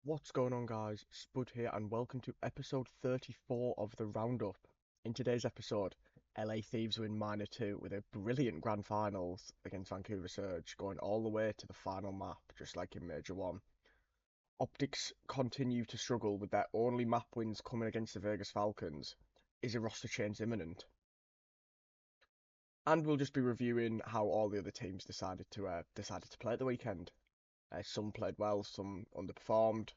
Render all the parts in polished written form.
What's going on, guys? Spud here, and welcome to episode 34 of the Roundup. In today's episode, LA Thieves win Minor II with a brilliant grand finals against Vancouver Surge, going all the way to the final map, just like in Major 1. OpTics continue to struggle with their only map wins coming against the Vegas Falcons. Is a roster change imminent? And we'll just be reviewing how all the other teams decided to play at the weekend. Some played well, some underperformed.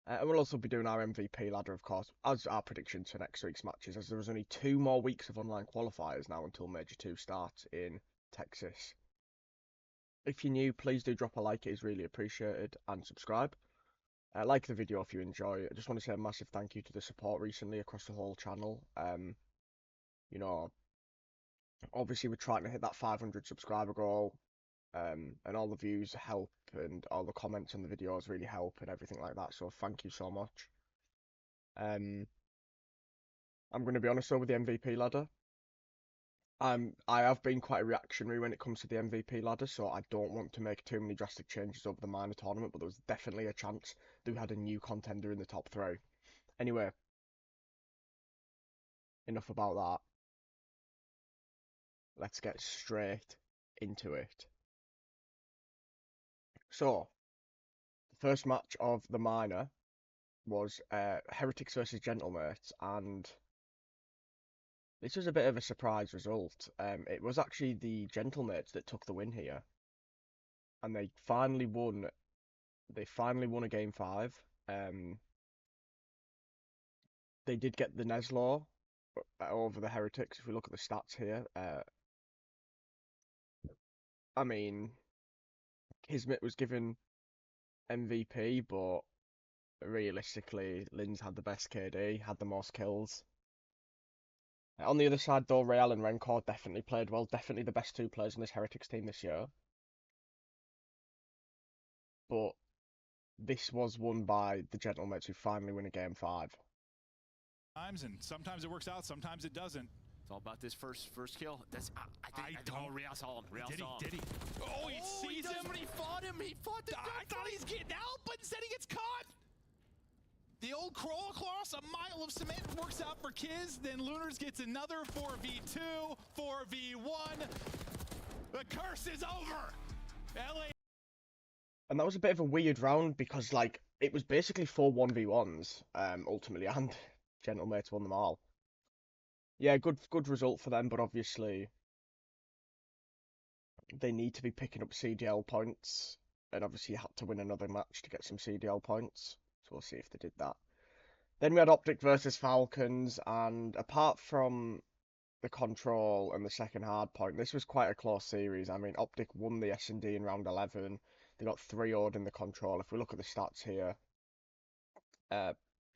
And we'll also be doing our MVP ladder, of course, as our predictions for next week's matches, as there is only 2 more weeks of online qualifiers now until Major 2 starts in Texas. If you're new, please do drop a like, it is really appreciated, and subscribe. Like the video if you enjoy. I just want to say a massive thank you to the support recently across the whole channel. You know, obviously we're trying to hit that 500 subscriber goal, and all the views help, and all the comments on the videos really help, and everything like that. So thank you so much. I'm going to be honest though with the MVP ladder. I have been quite reactionary when it comes to the MVP ladder, so I don't want to make too many drastic changes over the minor tournament, but there was definitely a chance that we had a new contender in the top 3. Anyway, enough about that. Let's get straight into it. So, the first match of the minor was Heretics versus Gentlemates, and this was a bit of a surprise result. It was actually the Gentlemates that took the win here, and they finally won. They finally won a game 5. They did get the Neslaw over the Heretics. If we look at the stats here, I mean, Kismet was given MVP, but realistically, Linz had the best KD, had the most kills. On the other side, though, Real and Rencor definitely played well. Definitely the best 2 players in this Heretics team this year. But this was won by the Gentlemates, who finally win a game 5. And sometimes it works out, sometimes it doesn't. It's all about this first kill. That's I don't. Real saw him. Real saw him. Did he? Oh, he sees him. But he fought him. He fought the. I thought he's getting out, but instead he gets caught. The old crawl across a mile of cement works out for Kiz. Then Lunars gets another 4v2, 4v1. The curse is over. LA. And that was a bit of a weird round because, like, it was basically 4 1v1s, ultimately, and Gentlemates won them all. Yeah, good result for them, but obviously they need to be picking up CDL points, and obviously you had to win another match to get some CDL points, so we'll see if they did that. Then we had OpTic versus Falcons, and apart from the control and the second hard point, this was quite a close series. I mean, OpTic won the S&D in round 11. They got 3-0'd in the control. If we look at the stats here,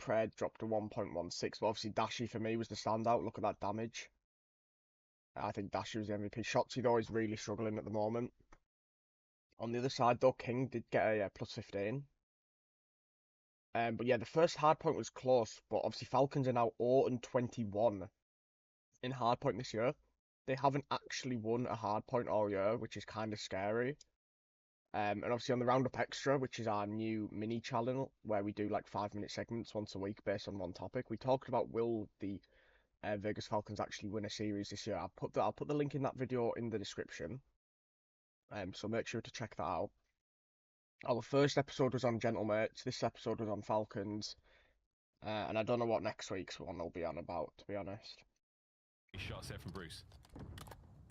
Pred dropped to 1.16, but obviously Dashi for me was the standout. Look at that damage. I think Dashi was the MVP. Shotzi though is really struggling at the moment. On the other side though, King did get a plus 15. But yeah, the first hardpoint was close, but obviously Falcons are now 0-21 in hardpoint this year. They haven't actually won a hardpoint all year, which is kind of scary. And obviously on the Roundup Extra, which is our new mini channel, where we do like 5-minute segments once a week based on one topic, we talked about will the Vegas Falcons actually win a series this year. I'll put the link in that video in the description. So make sure to check that out. Our first episode was on Gentlemates. This episode was on Falcons. And I don't know what next week's one will be on about, to be honest. Shot set from Bruce.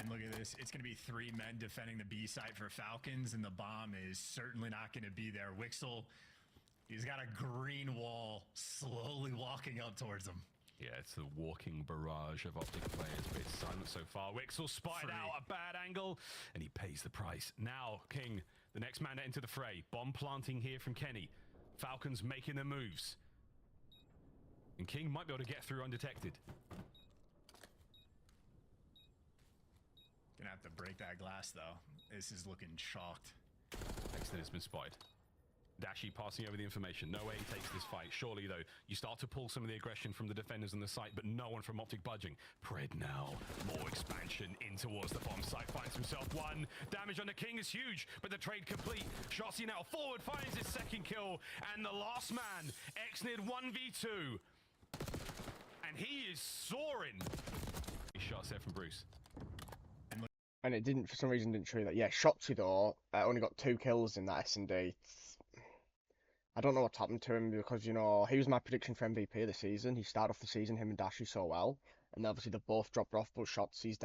And look at this, it's going to be 3 men defending the B site for Falcons, and the bomb is certainly not going to be there. Wixel, he's got a green wall slowly walking up towards him. Yeah, it's the walking barrage of OpTic players, but it's silent so far. Wixel spotted out a bad angle, and he pays the price. Now, King, the next man into the fray. Bomb planting here from Kenny. Falcons making their moves. And King might be able to get through undetected. Gonna have to break that glass, though. This is looking chalked. Dexter has been spotted. Dashi passing over the information. No way he takes this fight. Surely, though, you start to pull some of the aggression from the defenders on the site, but no one from OpTic budging. Pred now. More expansion in towards the bomb site. Finds himself one. Damage on the King is huge, but the trade complete. Shotzi now forward, finds his second kill. And the last man, Xnid 1v2. And he is soaring. Shots there from Bruce. And it didn't, for some reason, didn't show that. Yeah, Shotzi, though, only got 2 kills in that S&D. I don't know what's happened to him because, you know, he was my prediction for MVP of the season. He started off the season, him and Dashi, so well. And obviously they've both dropped off, but Shotzi's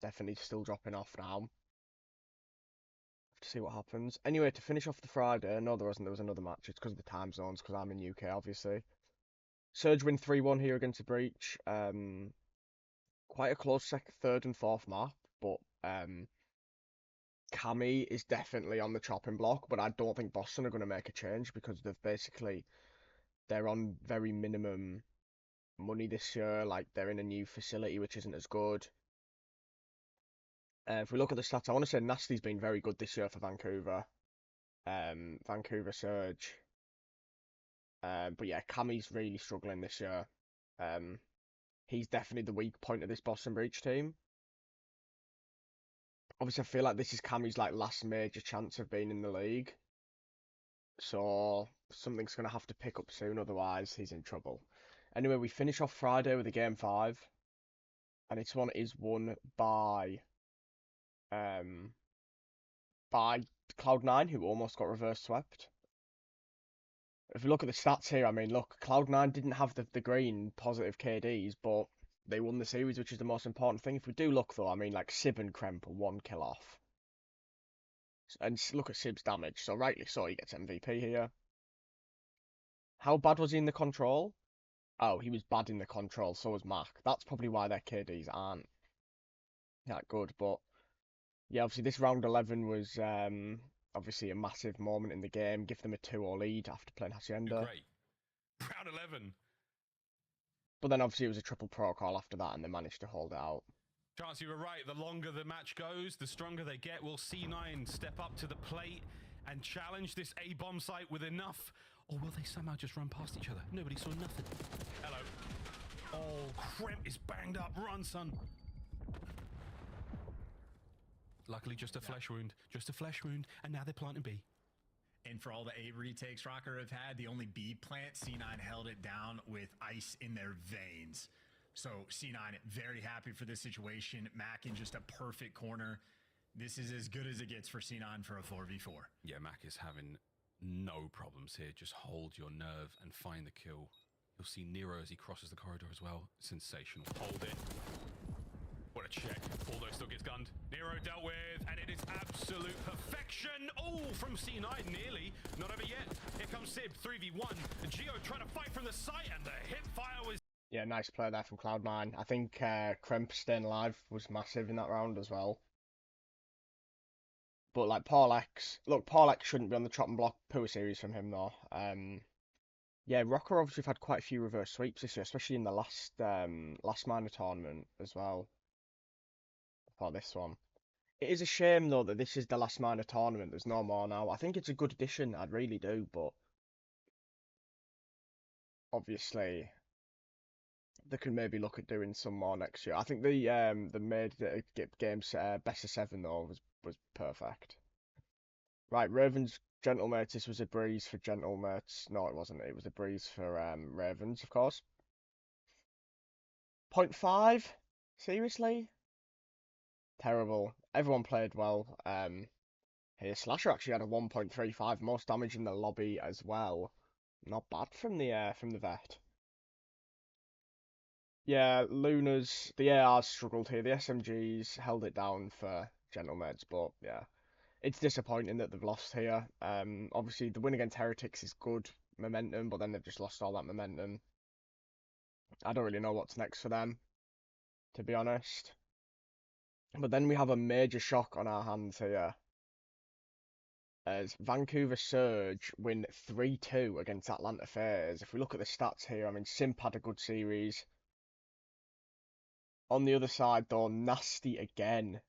definitely still dropping off now. Have to see what happens. Anyway, to finish off the Friday, no, there wasn't. There was another match. It's because of the time zones, because I'm in UK, obviously. Surge win 3-1 here against the Breach. Quite a close third and fourth map, but Cammy is definitely on the chopping block, but I don't think Boston are going to make a change because they're on very minimum money this year. Like, they're in a new facility which isn't as good. If we look at the stats, I want to say Nasty's been very good this year for Vancouver. Vancouver Surge. But yeah, Cammy's really struggling this year. He's definitely the weak point of this Boston Breach team. Obviously, I feel like this is Cammy's like last major chance of being in the league. So something's going to have to pick up soon, otherwise he's in trouble. Anyway, we finish off Friday with a game 5. And this one is won by Cloud9, who almost got reverse swept. If we look at the stats here, I mean, look, Cloud9 didn't have the green positive KDs, but they won the series, which is the most important thing. If we do look, though, I mean, like, Sib and Kremp are 1 kill off. And look at Sib's damage, so rightly so, he gets MVP here. How bad was he in the control? Oh, he was bad in the control, so was Mac. That's probably why their KDs aren't that good, but yeah, obviously this round 11 was obviously a massive moment in the game. Give them a 2-0 lead after playing Hacienda. Great. Round 11. But then obviously it was a triple protocol after that, and they managed to hold it out. Chance, you were right. The longer the match goes, the stronger they get. Will C9 step up to the plate and challenge this A-bomb site with enough? Or will they somehow just run past each other? Nobody saw nothing. Hello. Oh, Kremp is banged up. Run, son. Luckily, just a flesh wound. Just a flesh wound. And now they're planting B. And for all the A retakes Rocker have had, the only B plant, C9 held it down with ice in their veins. So C9 very happy for this situation. Mac in just a perfect corner. This is as good as it gets for C9 for a 4v4. Yeah, Mac is having no problems here. Just hold your nerve and find the kill. You'll see Nero as he crosses the corridor as well. Sensational. Hold it. What a check. Although still gets gunned. Nero dealt with, and it is absolute perfection. Oh, from C9, nearly. Not over yet. Here comes Sib, 3v1. And Geo trying to fight from the site, and the hip fire was... Yeah, nice play there from Cloud9. I think Kremp staying alive was massive in that round as well. But like Paul X, look, Paul X shouldn't be on the chopping block. Poor series from him though. Yeah, Rocker obviously had quite a few reverse sweeps this year, especially in the last minor tournament as well. For this one, it is a shame though that this is the last minor tournament. There's no more now. I think it's a good addition, I really do, but obviously they can maybe look at doing some more next year. I think the made games best of 7 though was perfect. Right, Ravens Gentlemates. This was a breeze for Gentlemates. No, it wasn't. It was a breeze for Ravens, of course. 0.5? Seriously? Terrible. Everyone played well. Here, Slasher actually had a 1.35, most damage in the lobby as well. Not bad from the vet. Yeah, Luna's, the ARs struggled here. The SMGs held it down for Gentlemeds, but yeah, it's disappointing that they've lost here. Obviously the win against Heretics is good momentum, but then they've just lost all that momentum. I don't really know what's next for them, to be honest. But then we have a major shock on our hands here, as Vancouver Surge win 3-2 against Atlanta FaZe. If we look at the stats here, I mean, Simp had a good series. On the other side, though, Nasty again.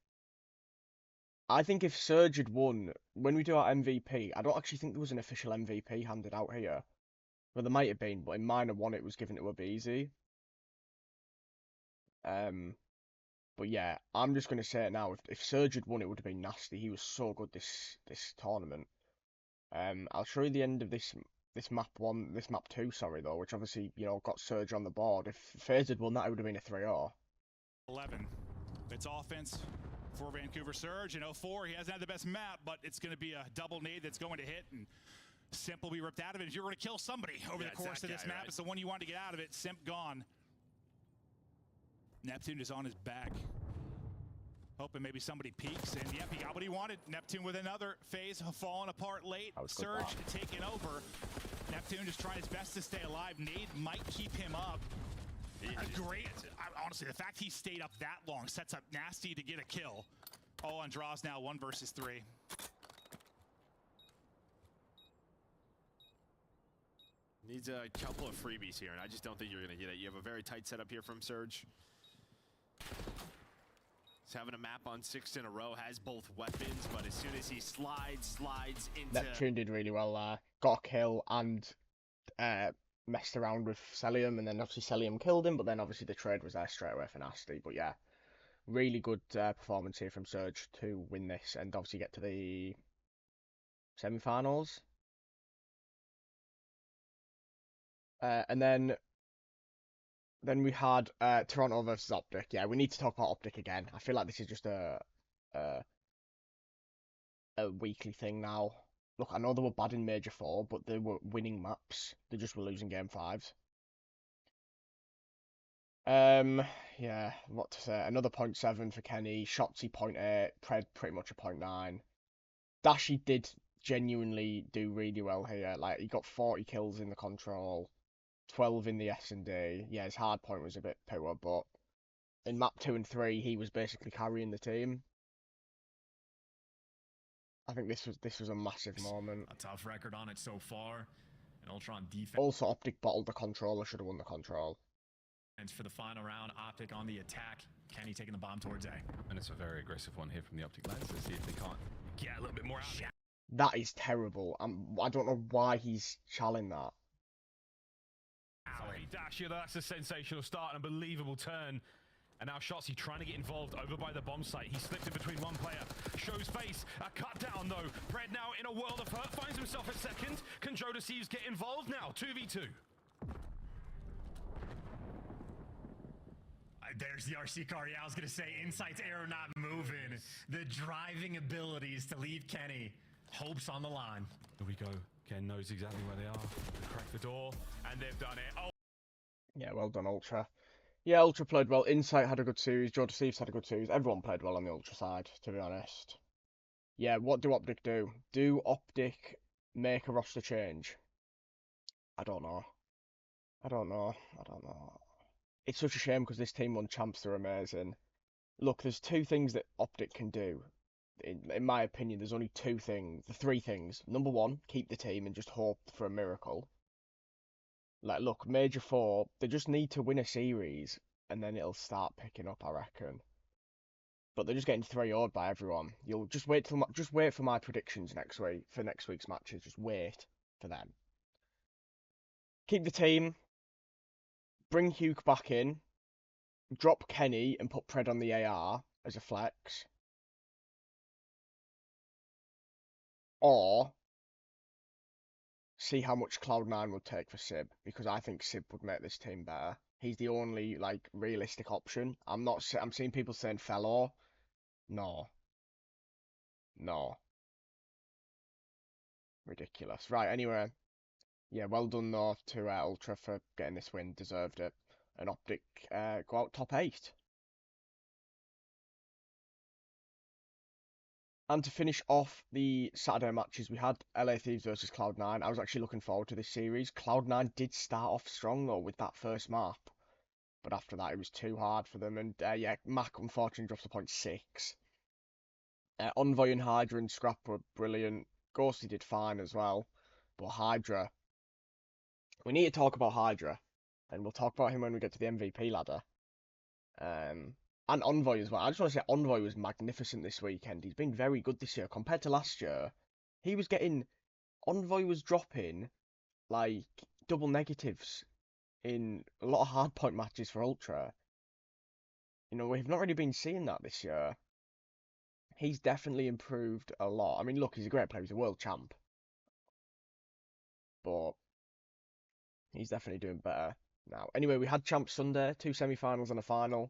I think if Surge had won, when we do our MVP, I don't actually think there was an official MVP handed out here. Well, there might have been, but in Minor 1 it was given to Abizi. But yeah, I'm just gonna say it now. If Surge had won, it would have been nasty. He was so good this tournament. I'll show you the end of this map 2, sorry though, which obviously got Surge on the board. If FaZe had won that, it would have been a 3-0. 11. It's offense for Vancouver Surge. In 04, he hasn't had the best map, but it's going to be a double nade that's going to hit, and Simp will be ripped out of it. If you're going to kill somebody over the course of this map, it's the one you want to get out of it. Simp gone. Neptune is on his back. Hoping maybe somebody peeks, and yep, he got what he wanted. Neptune with another phase falling apart late. Surge taking over. Neptune just trying his best to stay alive. Nade might keep him up. Honestly, the fact he stayed up that long sets up Nasty to get a kill. Oh, on draws now, 1 versus 3. Needs a couple of freebies here, and I just don't think you're going to get it. You have a very tight setup here from Surge. He's having a map on 6 in a row, has both weapons, but as soon as he slides into... Neptune did really well there. Got a kill and messed around with Celium, and then obviously Celium killed him, but then obviously the trade was there straight away for Nasty. But yeah, really good performance here from Surge to win this and obviously get to the semi-finals. And then we had Toronto versus OpTic. Yeah, we need to talk about OpTic again. I feel like this is just a weekly thing now. Look, I know they were bad in Major 4, but they were winning maps. They just were losing Game 5s. Yeah, what to say. Another 0.7 for Kenny. Shotzzy 0.8. Pred pretty much a 0.9. Dashy did genuinely do really well here. Like, he got 40 kills in the control. 12 in the S&D. Yeah, his hard point was a bit poor, but in map 2 and 3, he was basically carrying the team. I think this was a massive moment. A tough record on it so far. And Ultron defense. Also, OpTic bottled the controller, should have won the control. And for the final round, OpTic on the attack. Kenny taking the bomb towards A. And it's a very aggressive one here from the OpTic lads. Let's see if they can't get a little bit more out. That is terrible. I don't know why he's challenging that. Dashier, that's a sensational start, an unbelievable turn. And now Shotzzy trying to get involved over by the bomb site. He slipped in between one player. Shows face. A cut down though. Pred now in a world of hurt. Finds himself at second. Can Jodecives get involved now? 2v2. There's the RC car. Yeah, I was going to say, Insight's arrow not moving. The driving abilities to leave Kenny. Hopes on the line. Here we go. Ken knows exactly where they are. They crack the door, and they've done it. Oh. Yeah, well done, Ultra. Yeah, Ultra played well. Insight had a good series. Jodecives had a good series. Everyone played well on the Ultra side, to be honest. Yeah, what do OpTic do? Do OpTic make a roster change? I don't know. It's such a shame because this team won champs. They're amazing. Look, there's 2 things that OpTic can do. In my opinion, there's only 2 things. The 3 things. Number 1, keep the team and just hope for a miracle. Like, look, Major 4, they just need to win a series, and then it'll start picking up, I reckon. But they're just getting 3-0'd by everyone. You'll just wait for my predictions next week, for next week's matches. Just wait for them. Keep the team. Bring Hugh back in. Drop Kenny and put Pred on the AR as a flex. Or see how much Cloud9 would take for Sib, because I think Sib would make this team better. He's the only realistic option. I'm seeing people saying Fellow. No. Ridiculous. Right, anyway. Yeah, well done though to Ultra for getting this win. Deserved it. And OpTic go out top 8. And to finish off the Saturday matches, we had LA Thieves versus Cloud9. I was actually looking forward to this series. Cloud9 did start off strong though with that first map. But after that, it was too hard for them. And yeah, Mac unfortunately drops to 0.6. Envoy and Hydra and Scrap were brilliant. Ghosty did fine as well. But Hydra, we need to talk about Hydra. And we'll talk about him when we get to the MVP ladder. And Envoy as well. I just want to say Envoy was magnificent this weekend. He's been very good this year compared to last year. Envoy was dropping like double negatives in a lot of hardpoint matches for Ultra. You know, we've not really been seeing that this year. He's definitely improved a lot. I mean, look, he's a great player. He's a world champ. But he's definitely doing better now. Anyway, we had Champ Sunday, 2 semi-finals and a final.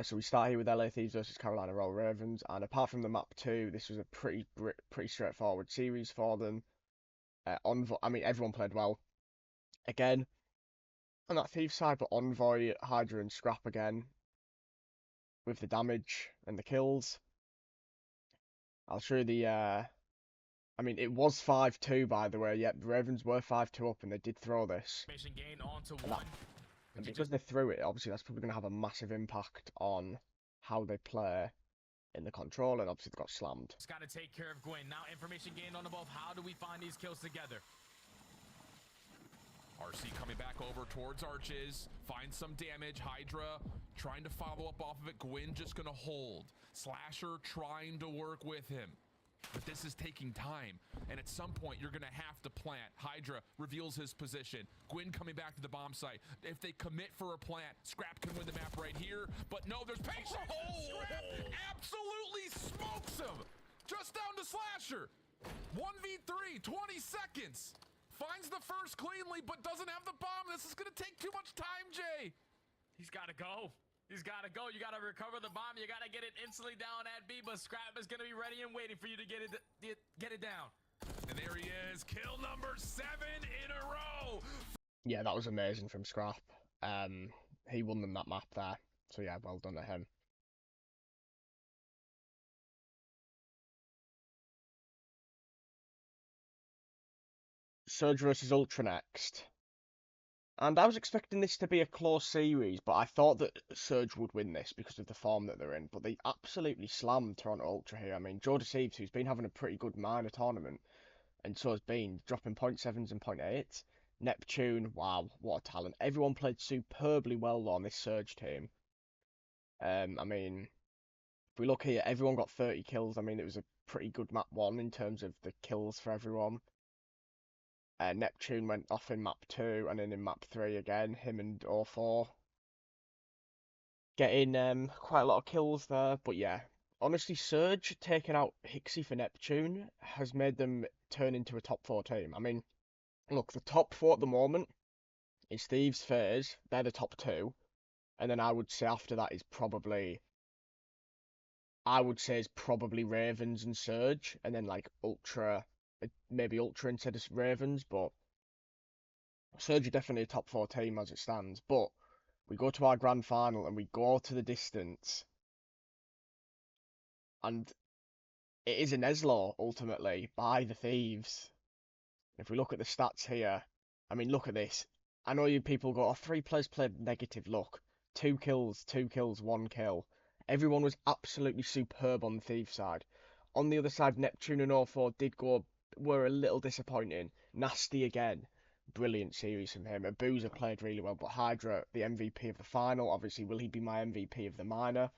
So we start here with LA Thieves versus Carolina Royal Ravens. And apart from the map 2, this was a pretty straightforward series for them. I mean, everyone played well. Again, on that Thieves side, but Envoy, Hydra, and Scrap again with the damage and the kills. I'll show you the. I mean, it was 5-2 by the way. Yep, the Ravens were 5-2 up, and they did throw this. And because they threw it, obviously that's probably going to have a massive impact on how they play in the control, and obviously they got slammed. Just got to take care of Gwyn. Now information gained on above. How do we find these kills together? RC coming back over towards Arches, finds some damage. Hydra trying to follow up off of it. Gwyn just gonna hold. Slasher trying to work with him. But this is taking time, and at some point you're gonna have to plant. Hydra reveals his position. Gwyn coming back to the bomb site. If they commit for a plant, Scrap can win the map right here. But no, there's patience. Scrap absolutely smokes him. Just down to Slasher. 1v3, 20 seconds. Finds the first cleanly, but doesn't have the bomb. This is gonna take too much time, Jay. He's got to go. He's got to go. You got to recover the bomb. You got to get it instantly down at B, but Scrap is going to be ready and waiting for you to get it down. And there he is. Kill number 7 in a row. Yeah, that was amazing from Scrap. He won them that map there. So yeah, well done to him. Surge versus Ultra next. And I was expecting this to be a close series, but I thought that Surge would win this because of the form that they're in. But they absolutely slammed Toronto Ultra here. I mean, Thieves, who's been having a pretty good minor tournament, and so has been, dropping 0.7s and 0.8s. Neptune, wow, what a talent. Everyone played superbly well on this Surge team. I mean, if we look here, everyone got 30 kills. I mean, it was a pretty good map 1 in terms of the kills for everyone. Neptune went off in map 2, and then in map 3 again, him and 04 getting quite a lot of kills there. But yeah, honestly, Surge taking out Hixie for Neptune has made them turn into a top 4 team. I mean, look, the top 4 at the moment is Thieves, FaZe, they're the top 2, and then I would say after that is probably Ravens and Surge, and then like Ultra. Maybe Ultra instead of Ravens, but Surge are definitely a top 4 team as it stands. But we go to our grand final and we go to the distance, and it is an Eslo ultimately by the Thieves. If we look at the stats here, I mean, look at this. I know you people go, oh, 3 players played negative. Look, 2 kills, 1 kill. Everyone was absolutely superb on the Thieves side. On the other side, Neptune and 04 were a little disappointing. Nasty again. Brilliant series from him. Abuser played really well, but Hydra, the MVP of the final. Obviously, will he be my MVP of the minor?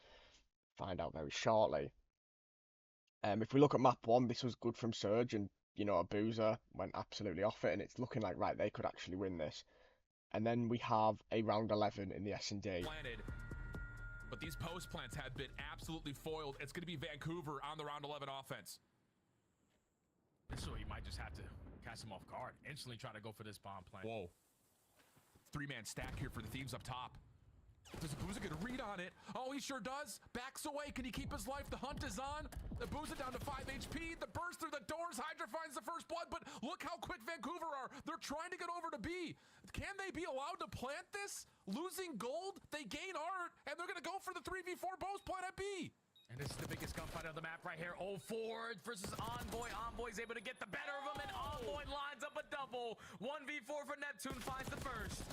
Find out very shortly. If we look at map 1, this was good from Surge, and, you know, Abuser went absolutely off it, and it's looking like, right, they could actually win this. And then we have a round 11 in the S&D. But these post plants have been absolutely foiled. It's going to be Vancouver on the round 11 offense. So you might just have to catch him off guard. Instantly try to go for this bomb plant. Whoa. 3-man stack here for the Thieves up top. Does Abuza get a read on it? Oh, he sure does. Backs away. Can he keep his life? The hunt is on. Abuza down to 5 HP. The burst through the doors. Hydra finds the first blood, but look how quick Vancouver are. They're trying to get over to B. Can they be allowed to plant this? Losing gold, they gain art, and they're going to go for the 3v4 post plant at B. And this is the biggest gunfight of the map right here. 04 versus Envoy. Envoy's able to get the better of him, and Envoy lines up a double. 1v4 for Neptune finds the first.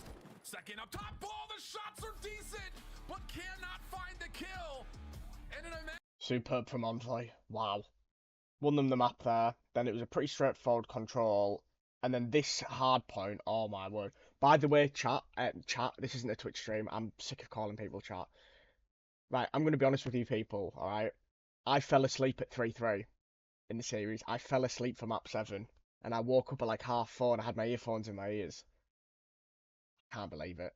Second up top. All the shots are decent, but cannot find the kill. And Superb from Envoy. Wow. Won them the map there. Then it was a pretty straightforward control. And then this hard point, oh my word. By the way, chat, this isn't a Twitch stream. I'm sick of calling people chat. Right, I'm going to be honest with you people, alright? I fell asleep at 3-3 in the series. I fell asleep for map 7. And I woke up at like 4:30 and I had my earphones in my ears. Can't believe it.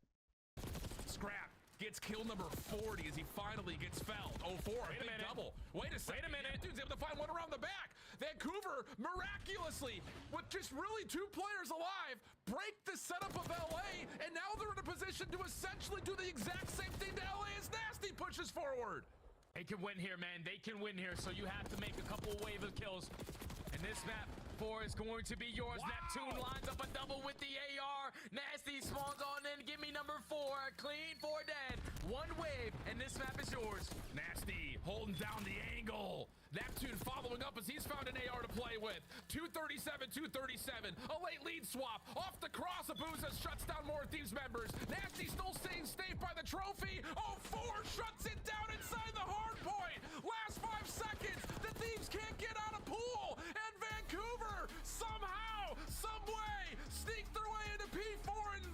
Scrap gets kill number 40 as he finally gets felled. 0-4, a big double. Wait a second. Wait a minute. Dude's able to find one around the back. Vancouver, miraculously, with just really 2 players alive, break the setup of LA, and now they're in a position to essentially do the exact same thing to LA as Nasty pushes forward. They can win here, man. They can win here, so you have to make a couple wave of kills. And this map 4 is going to be yours. Wow. Neptune lines up a double with the AR. Nasty spawns on in. Give me number 4. Clean 4 dead. 1 wave, and this map is yours. Nasty holding down the angle. Neptune following up as he's found an AR to play with. 237, 237. A late lead swap. Off the cross, Abuza shuts down more Thieves members. Nasty still staying safe by the trophy. 0-4 shuts it down inside the hard point. Last 5 seconds. The Thieves can't get out of pool. And Vancouver somehow, some way, sneak their way into P4 and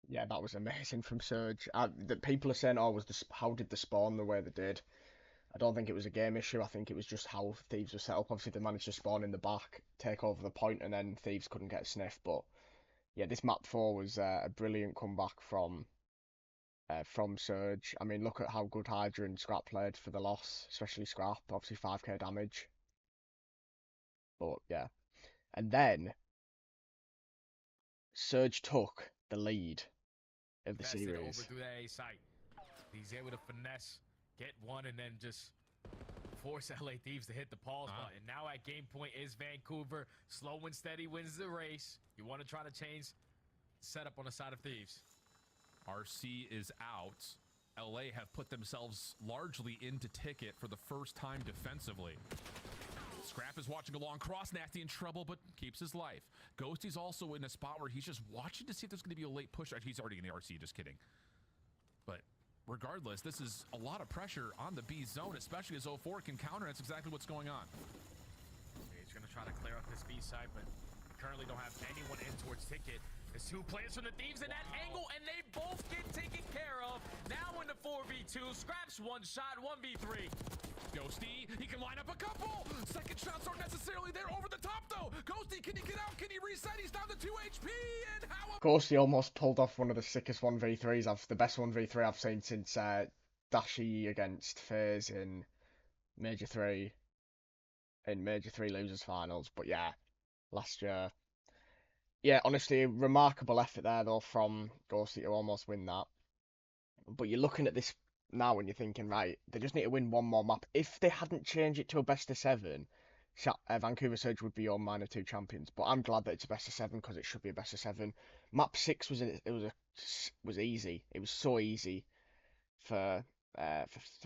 Yeah, that was amazing from Surge. The people are saying, oh, how did they spawn the way they did? I don't think it was a game issue. I think it was just how Thieves were set up. Obviously, they managed to spawn in the back, take over the point, and then Thieves couldn't get a sniff. But yeah, this map 4 was a brilliant comeback from Surge. I mean, look at how good Hydra and Scrap played for the loss, especially Scrap. Obviously, 5k damage. But yeah, and then Surge took the lead of the Invested series. over through that A site. He's able to finesse, get one, and then just force LA Thieves to hit the pause button. Now at game point is Vancouver. Slow and steady wins the race. You want to try to change setup on the side of Thieves. RC is out. LA have put themselves largely into ticket for the first time defensively. Scrap is watching along. Cross Nasty in trouble, but keeps his life. Ghosty's also in a spot where he's just watching to see if there's going to be a late push. Actually, he's already in the RC, just kidding. But regardless, this is a lot of pressure on the B zone, especially as 0-4 can counter. That's exactly what's going on. He's going to try to clear up this B side, but currently don't have anyone in towards ticket. There's 2 players from the Thieves in that angle, and they both get taken care of. Now in the 4v2, Scraps 1 shot, 1v3. Ghosty, he can line up a couple. Second shots aren't necessarily there. Over the top, though. Ghosty, can he get out? Can he reset? He's down to 2 HP. And how... Of course, he almost pulled off one of the sickest 1v3s. The best 1v3 I've seen since Dashi against FaZe in Major 3 losers finals. But yeah, last year. Yeah, honestly, remarkable effort there though from Ghosty to almost win that. But you're looking at this now and you're thinking, right, they just need to win one more map. If they hadn't changed it to a best of 7, Vancouver Surge would be your Minor II champions. But I'm glad that it's a best of 7 because it should be a best of 7. Map 6 was easy. It was so easy for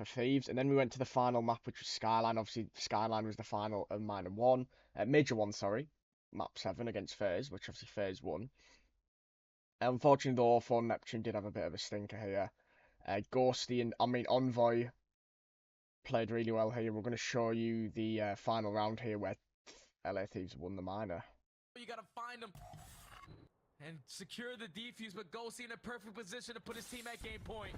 Thieves. And then we went to the final map, which was Skyline. Obviously, Skyline was the final of Major 1, sorry. Map 7 against FaZe, which obviously FaZe won. Unfortunately, though, 4 Neptune did have a bit of a stinker here. Ghosty and, Envoy played really well here. We're going to show you the final round here where LA Thieves won the minor. You got to find him and secure the defuse, but Ghosty in a perfect position to put his team at game point.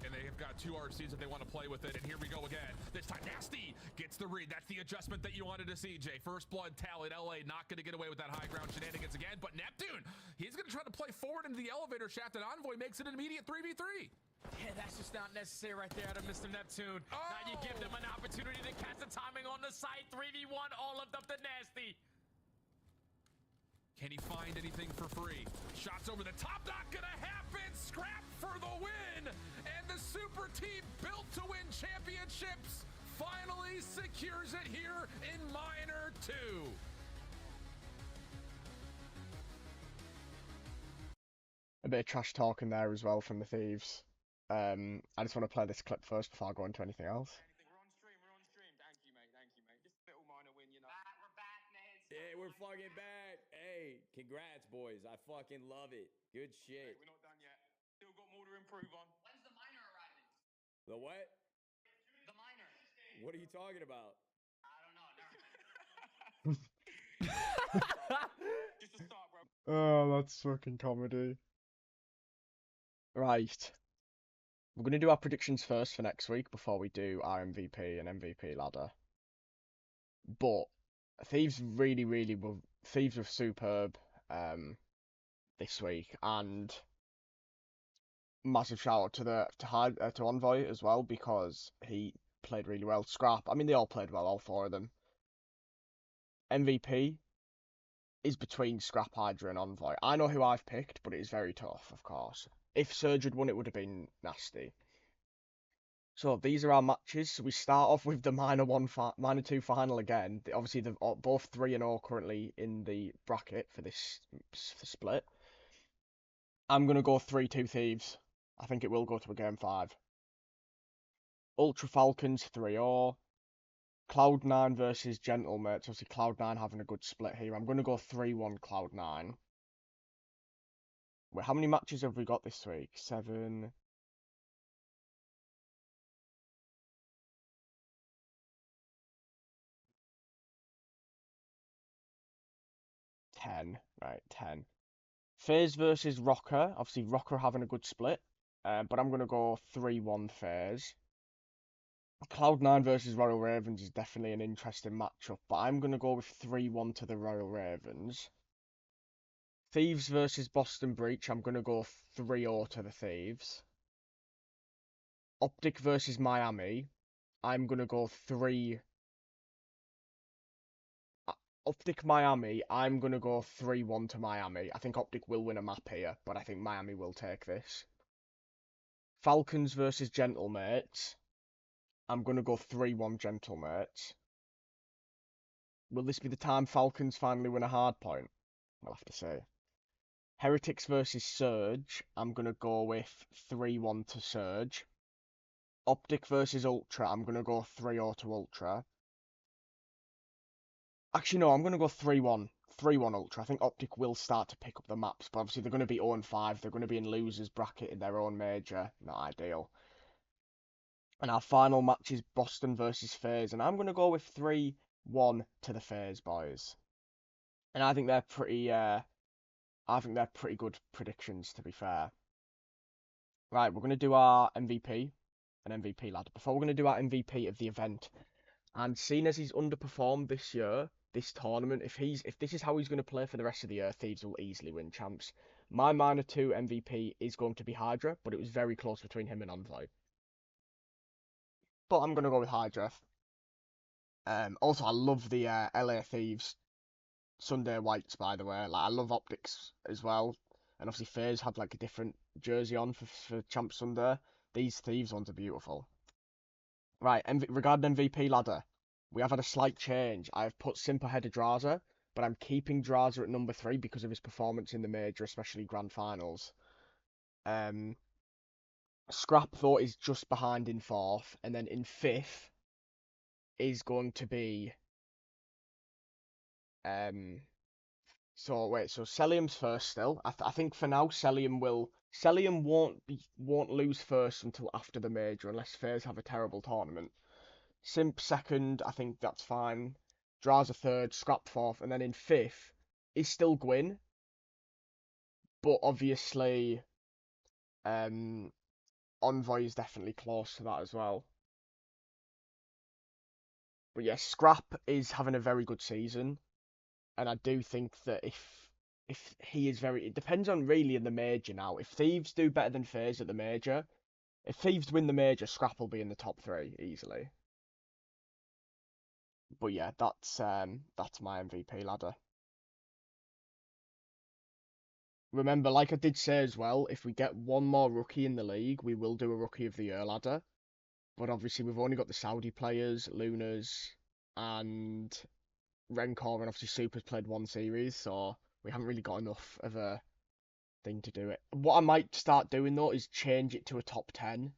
And they have got 2 RCs if they want to play with it. And here we go again. This time, Nasty gets the read. That's the adjustment that you wanted to see, Jay. First blood tallied. LA not going to get away with that high ground shenanigans again. But Neptune, he's going to try to play forward into the elevator shaft, and Envoy makes it an immediate 3v3. Yeah, that's just not necessary right there out of Mr. Neptune. Oh. Now you give them an opportunity to catch the timing on the site. 3v1, all left up to Nasty. Can he find anything for free? Shots over the top, not gonna happen. Scrap for the win. And the super team built to win championships finally secures it here in Minor II. A bit of trash talking there as well from the Thieves. I just want to play this clip first before I go into anything else. We're on stream. Thank you, mate. Just a little minor win, you know. We're back, Neds. Yeah, we're fucking back. Hey, congrats, boys. I fucking love it. Good shit. Hey, we're not done yet. Still got more to improve on. When's the minor arriving? The what? The minor. What are you talking about? I don't know. Never mind. Just to start, Oh, that's fucking comedy. Right. We're going to do our predictions first for next week before we do our MVP and MVP ladder. But Thieves Thieves were superb this week, and massive shout out to Envoy as well because he played really well. Scrap, I mean they all played well, all four of them. MVP is between Scrap, Hydra, and Envoy. I know who I've picked, but it is very tough, of course. If Surge had won, it would have been nasty. So these are our matches. So we start off with the Minor II final again. Obviously, they're both 3-0 currently in the bracket for this split. I'm going to go 3-2 Thieves. I think it will go to a game 5. Ultra Falcons 3-0. Cloud9 versus Gentlemates. Obviously, Cloud9 having a good split here. I'm going to go 3-1 Cloud9. Wait, how many matches have we got this week? 7. 10. Right, 10. FaZe versus Rocker. Obviously, Rocker having a good split. But I'm going to go 3-1 FaZe. Cloud9 versus Royal Ravens is definitely an interesting matchup, but I'm going to go with 3-1 to the Royal Ravens. Thieves versus Boston Breach, I'm going to go 3-0 to the Thieves. OpTic versus Miami, I'm going to go 3... OpTic Miami, I'm going to go 3-1 to Miami. I think OpTic will win a map here, but I think Miami will take this. Falcons versus Gentlemates, I'm going to go 3-1 Gentlemates. Will this be the time Falcons finally win a hard point? I'll have to say. Heretics versus Surge, I'm going to go with 3-1 to Surge. OpTic versus Ultra, I'm going to go 3-0 to Ultra. Actually, no, I'm going to go 3-1. 3-1 Ultra. I think OpTic will start to pick up the maps, but obviously they're going to be 0-5. They're going to be in losers bracket in their own major. Not ideal. And our final match is Boston versus FaZe, and I'm going to go with 3-1 to the FaZe boys. And I think they're pretty good predictions, to be fair. Right, we're going to do our MVP and MVP ladder. Before we're going to do our MVP of the event, and seeing as he's underperformed this year, this tournament, if this is how he's going to play for the rest of the year, Thieves will easily win champs. My Minor II MVP is going to be Hydra, but it was very close between him and Envoy. But I'm going to go with Hydra. Also, I love the LA Thieves Sunday whites, by the way. Like, I love optics as well. And obviously, FaZe had like a different jersey on for Champ Sunday. These Thieves ones are beautiful. Right, regarding MVP ladder, we have had a slight change. I've put Simp ahead of Draza, but I'm keeping Draza at number 3 because of his performance in the major, especially grand finals. Scrap though is just behind in 4th, and then in 5th is going to be So Celium's first still. I think for now Celium won't lose first until after the major unless FaZe have a terrible tournament. Simp second, I think that's fine. Draza third, Scrap 4th, and then in 5th is still Gwyn, but obviously Envoy is definitely close to that as well. But yes, Scrap is having a very good season, and I do think that if he is it depends on really in the major now. If Thieves do better than FaZe at the major, if Thieves win the major, Scrap will be in the top 3 easily. But yeah, that's my MVP ladder. Remember, like I did say as well, if we get one more rookie in the league, we will do a Rookie of the Year ladder. But obviously, we've only got the Saudi players, Lunas, and Rencor, and obviously Super's played one series, so we haven't really got enough of a thing to do it. What I might start doing though is change it to a top 10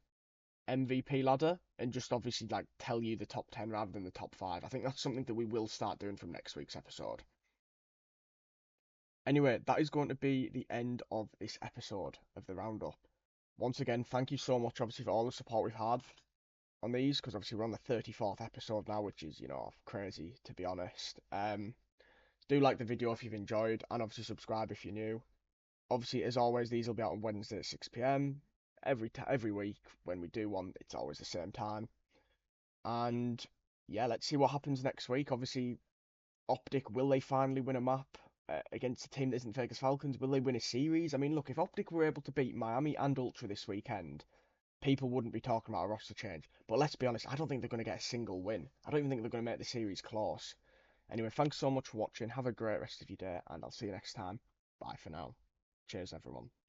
MVP ladder and just obviously like tell you the top 10 rather than the top 5. I think that's something that we will start doing from next week's episode. Anyway, that is going to be the end of this episode of the Roundup. Once again, thank you so much obviously for all the support we've had on these, because obviously we're on the 34th episode now, which is, crazy to be honest. Do like the video if you've enjoyed, and obviously subscribe if you're new. Obviously, as always, these will be out on Wednesday at 6 p.m. Every week when we do one, it's always the same time. And yeah, let's see what happens next week. Obviously, OpTic, will they finally win a map against a team that isn't Vegas Falcons? Will they win a series? I mean, look, if OpTic were able to beat Miami and Ultra this weekend, people wouldn't be talking about a roster change. But let's be honest, I don't think they're going to get a single win. I don't even think they're going to make the series close. Anyway, thanks so much for watching. Have a great rest of your day, and I'll see you next time. Bye for now. Cheers, everyone.